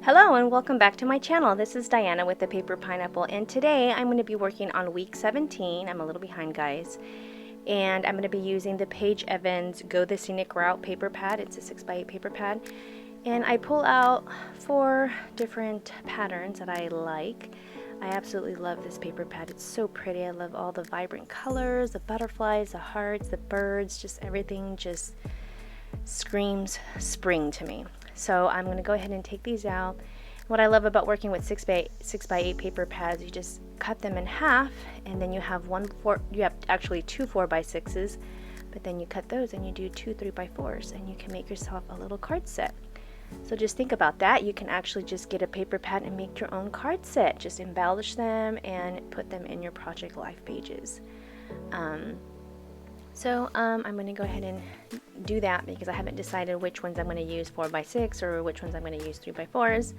Hello and welcome back to my channel. This is Diana with the Paper Pineapple, and today I'm going to be working on week 17. I'm a little behind, guys, and I'm going to be using the Paige Evans Go the Scenic Route paper pad. It's a 6x8 paper pad, and I pull out 4 different patterns that I like. I absolutely love this paper pad. It's so pretty. I love all the vibrant colors, the butterflies, the hearts, the birds, just everything just screams spring to me. So I'm going to go ahead and take these out. What I love about working with 6x8 paper pads, you just cut them in half, and then you have you have actually 2 4x6s, but then you cut those and you do 2 3x4s, and you can make yourself a little card set. So just think about that. You can actually just get a paper pad and make your own card set. Just embellish them and put them in your project life pages. I'm going to go ahead and do that because I haven't decided which ones I'm going to use 4x6 or which ones I'm going to use 3x4s.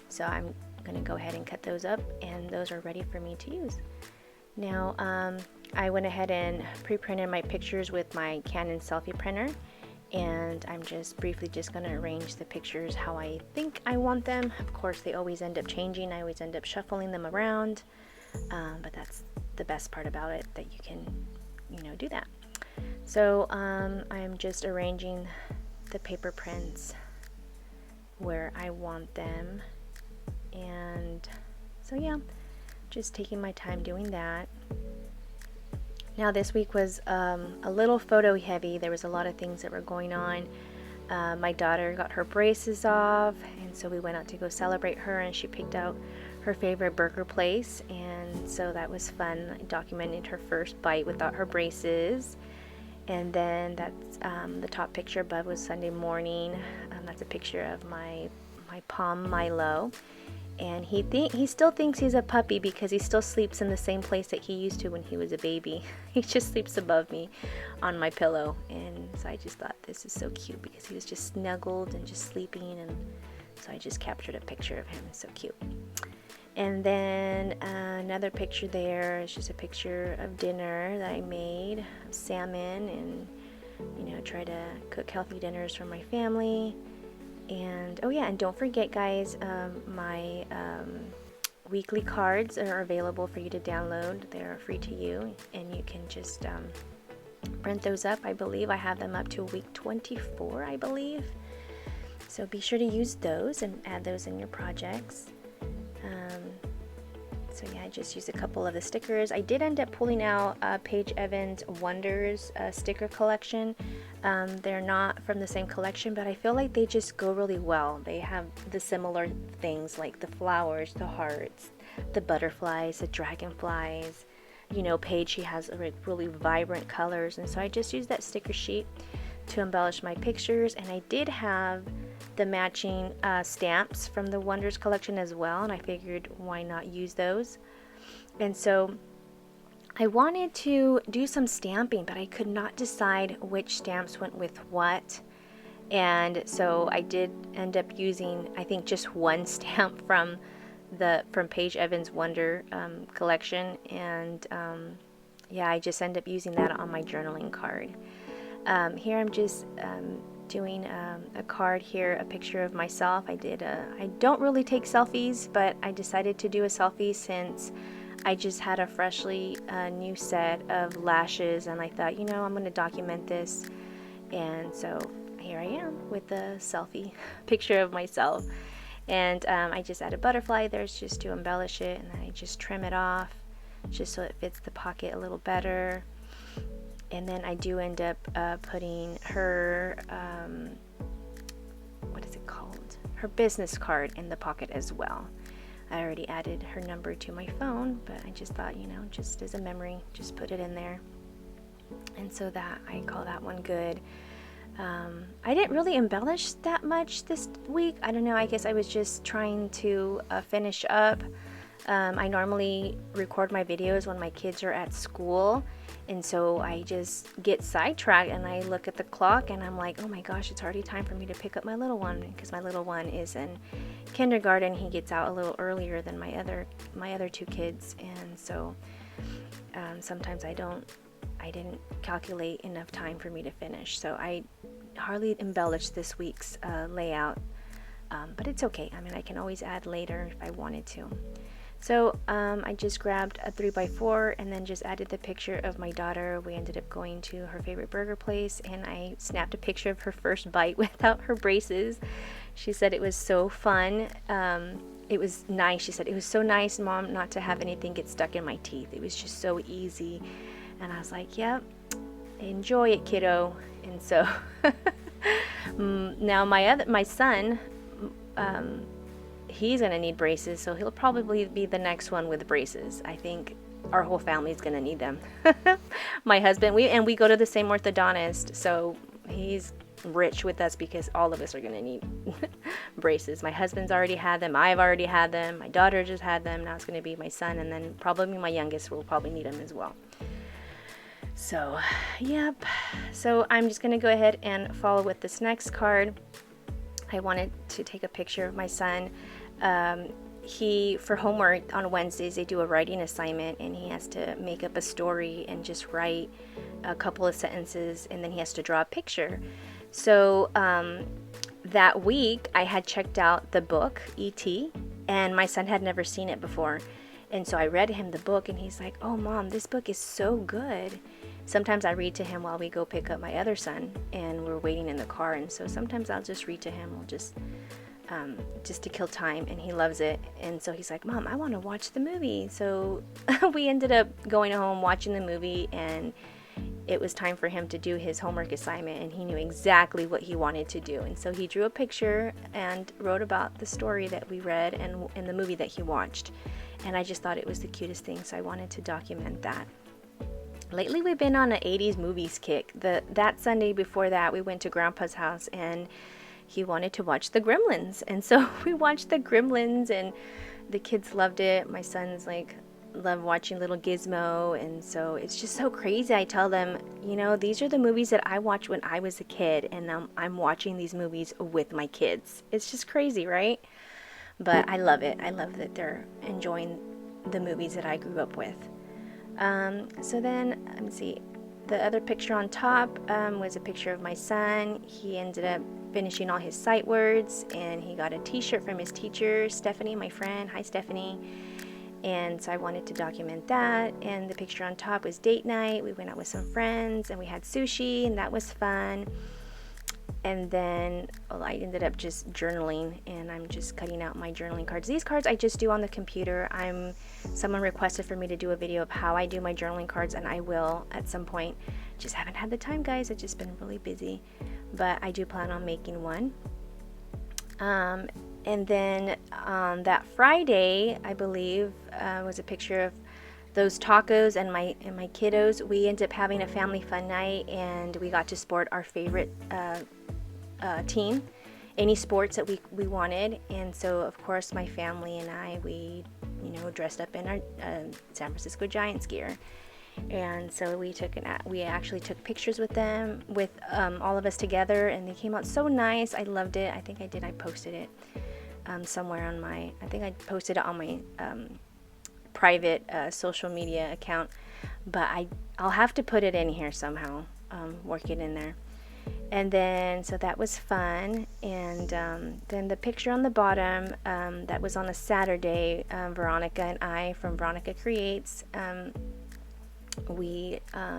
So I'm going to go ahead and cut those up, and those are ready for me to use. Now I went ahead and pre-printed my pictures with my Canon selfie printer, and I'm just briefly going to arrange the pictures how I think I want them. Of course, they always end up changing. I always end up shuffling them around, but that's the best part about it, that you can, do that. So I'm just arranging the paper prints where I want them, and so yeah, just taking my time doing that. Now this week was a little photo heavy. There was a lot of things that were going on. My daughter got her braces off, and so we went out to go celebrate her, and she picked out her favorite burger place, and so that was fun. I documented her first bite without her braces. And then that's the top picture above was Sunday morning. That's a picture of my Pom Milo, and he still thinks he's a puppy because he still sleeps in the same place that he used to when he was a baby. He just sleeps above me on my pillow, and so I just thought this is so cute because he was just snuggled and just sleeping, and so I just captured a picture of him. It's so cute. And then another picture there is just a picture of dinner that I made, salmon, and try to cook healthy dinners for my family. And oh yeah, and don't forget, guys, my weekly cards are available for you to download. They're free to you, and you can just print those up. I believe I have them up to week 24, I believe. So be sure to use those and add those in your projects. So yeah, I just used a couple of the stickers. I did end up pulling out Paige Evans Wonders sticker collection. They're not from the same collection, but I feel like they just go really well. They have the similar things like the flowers, the hearts, the butterflies, the dragonflies. Paige, she has really vibrant colors, and so I just used that sticker sheet to embellish my pictures. And I did have the matching stamps from the Wonders collection as well, and I figured why not use those. And so I wanted to do some stamping, but I could not decide which stamps went with what, and so I did end up using, I think, just one stamp from Paige Evans Wonder collection, and yeah, I just ended up using that on my journaling card. Here I'm just doing a card here, a picture of myself. I don't really take selfies, but I decided to do a selfie since I just had a freshly new set of lashes, and I thought, I'm going to document this. And so here I am with a selfie picture of myself. And I just add a butterfly there's just to embellish it, and then I just trim it off just so it fits the pocket a little better. And then I do end up putting her, what is it called? Her business card in the pocket as well. I already added her number to my phone, but I just thought, just as a memory, just put it in there. And so that, I call that one good. I didn't really embellish that much this week. I don't know, I guess I was just trying to finish up. I normally record my videos when my kids are at school, and so I just get sidetracked and I look at the clock and I'm like, oh my gosh, it's already time for me to pick up my little one, because my little one is in kindergarten. He gets out a little earlier than my other 2 kids, and so sometimes I didn't calculate enough time for me to finish, so I hardly embellished this week's layout but it's okay. I mean, I can always add later if I wanted to. So I just grabbed a 3x4 and then just added the picture of my daughter. We ended up going to her favorite burger place, and I snapped a picture of her first bite without her braces. She said it was so fun. It was nice. She said, it was so nice, Mom, not to have anything get stuck in my teeth. It was just so easy. And I was like, yep, enjoy it, kiddo. And so now my son, he's going to need braces, so he'll probably be the next one with braces. I think our whole family is going to need them. My husband, we go to the same orthodontist, so he's rich with us because all of us are going to need braces. My husband's already had them. I've already had them. My daughter just had them. Now it's going to be my son, and then probably my youngest will probably need them as well. So, yep. So I'm just going to go ahead and follow with this next card. I wanted to take a picture of my son. For homework on Wednesdays, they do a writing assignment, and he has to make up a story and just write a couple of sentences, and then he has to draw a picture. So that week, I had checked out the book, E.T., and my son had never seen it before. And so I read him the book, and he's like, oh, Mom, this book is so good. Sometimes I read to him while we go pick up my other son, and we're waiting in the car. And so sometimes I'll just read to him. We'll just to kill time, and he loves it. And so he's like, Mom, I want to watch the movie. So we ended up going home, watching the movie, and it was time for him to do his homework assignment, and he knew exactly what he wanted to do. And so he drew a picture and wrote about the story that we read and the movie that he watched. And I just thought it was the cutest thing, so I wanted to document that. Lately, we've been on an 80s movies kick. That Sunday before that, we went to Grandpa's house, and he wanted to watch the Gremlins. And so we watched the Gremlins, and the kids loved it. My son's love watching Little Gizmo, and so it's just so crazy. I tell them, these are the movies that I watched when I was a kid, and I'm watching these movies with my kids. It's just crazy, right? But I love it. I love that they're enjoying the movies that I grew up with. So then, let me see. The other picture on top was a picture of my son. He ended up finishing all his sight words, and he got a t-shirt from his teacher, Stephanie, my friend. Hi, Stephanie. And so I wanted to document that. And the picture on top was date night. We went out with some friends, and we had sushi, and that was fun. And then I ended up just journaling, and I'm just cutting out my journaling cards. These cards I just do on the computer. Someone requested for me to do a video of how I do my journaling cards, and I will at some point. Just haven't had the time, guys. I've just been really busy, but I do plan on making one. And then on that Friday, I believe, was a picture of those tacos and my kiddos. We ended up having a family fun night, and we got to sport our favorite team, any sports that we wanted. And so, of course, my family and I, we dressed up in our San Francisco Giants gear. And so we actually took pictures with them, with all of us together, and they came out so nice. I loved it. I think I did. I posted it somewhere on my, I think I posted it on my private social media account, but I'll have to put it in here somehow, work it in there. And then, so that was fun. And then the picture on the bottom, that was on a Saturday, Veronica and I from Veronica Creates,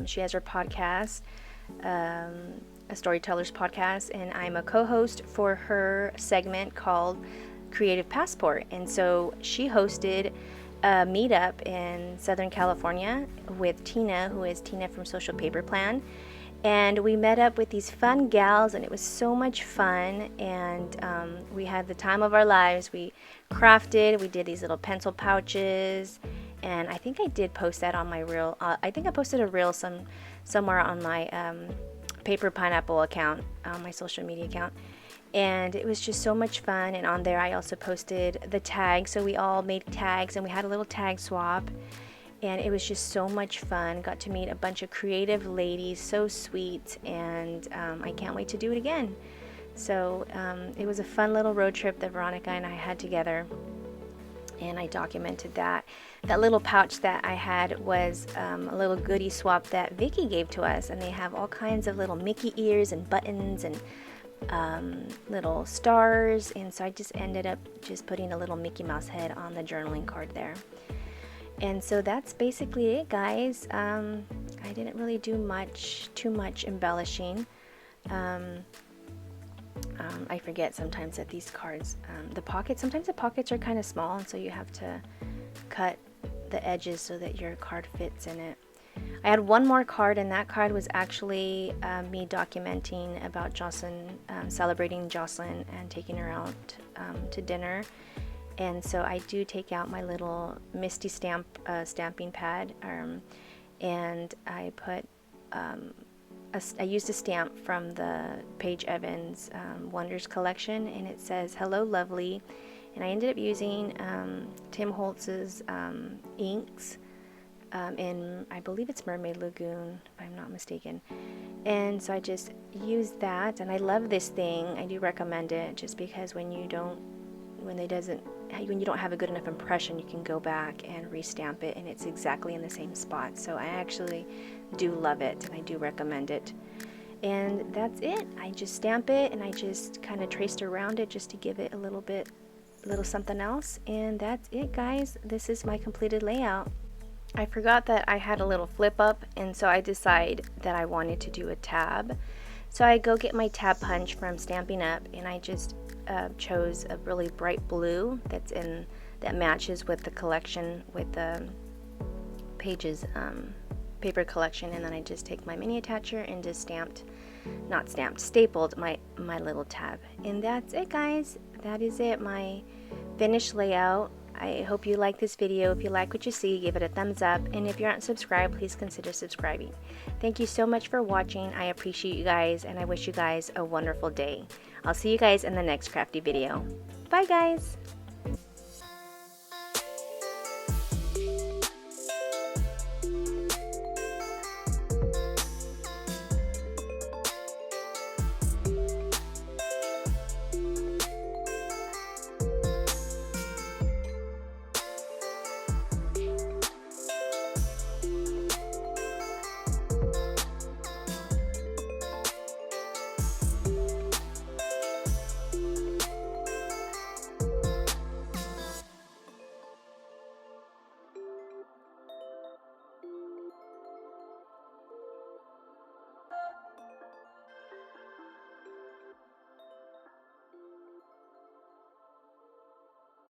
she has her podcast, a storyteller's podcast, and I'm a co-host for her segment called Creative Passport. And so she hosted a meetup in Southern California with Tina, who is Tina from Social Paper Plan. And we met up with these fun gals, and it was so much fun. And we had the time of our lives. We crafted, we did these little pencil pouches, and I think I did post that on my reel. I think I posted a reel somewhere on my Paper Pineapple account, on my social media account. And it was just so much fun. And on there I also posted the tags. So we all made tags, and we had a little tag swap. And it was just so much fun. Got to meet a bunch of creative ladies, so sweet, and I can't wait to do it again. So it was a fun little road trip that Veronica and I had together, and I documented that. That little pouch that I had was a little goodie swap that Vicky gave to us, and they have all kinds of little Mickey ears and buttons and little stars, and so I just ended up just putting a little Mickey Mouse head on the journaling card there. And so that's basically it, guys. I didn't really do too much embellishing. I forget sometimes that these cards, sometimes the pockets are kind of small, and so you have to cut the edges so that your card fits in it. I had one more card, and that card was actually me documenting about Jocelyn, celebrating Jocelyn and taking her out to dinner. And so I do take out my little Misti Stamp stamping pad, and I put I used a stamp from the Paige Evans Wonders collection, and it says "Hello, lovely." And I ended up using Tim Holtz's inks in, I believe it's Mermaid Lagoon, if I'm not mistaken. And so I just used that, and I love this thing. I do recommend it, just because when you don't have a good enough impression, you can go back and restamp it, and it's exactly in the same spot. So I actually do love it, and I do recommend it. And that's it. I just stamp it, and I just kind of traced around it just to give it a little something else. And that's it, guys. This is my completed layout. I forgot that I had a little flip up, and so I decided that I wanted to do a tab. So I go get my tab punch from Stampin'Up, and I just chose a really bright blue that matches with the collection, with the Paige's paper collection. And then I just take my mini attacher and just stapled my little tab. And that's it, guys. That is it, my finished layout. I hope you like this video. If you like what you see, give it a thumbs up, and if you aren't subscribed, please consider subscribing. Thank you so much for watching. I appreciate you guys, and I wish you guys a wonderful day. I'll see you guys in the next crafty video. Bye, guys!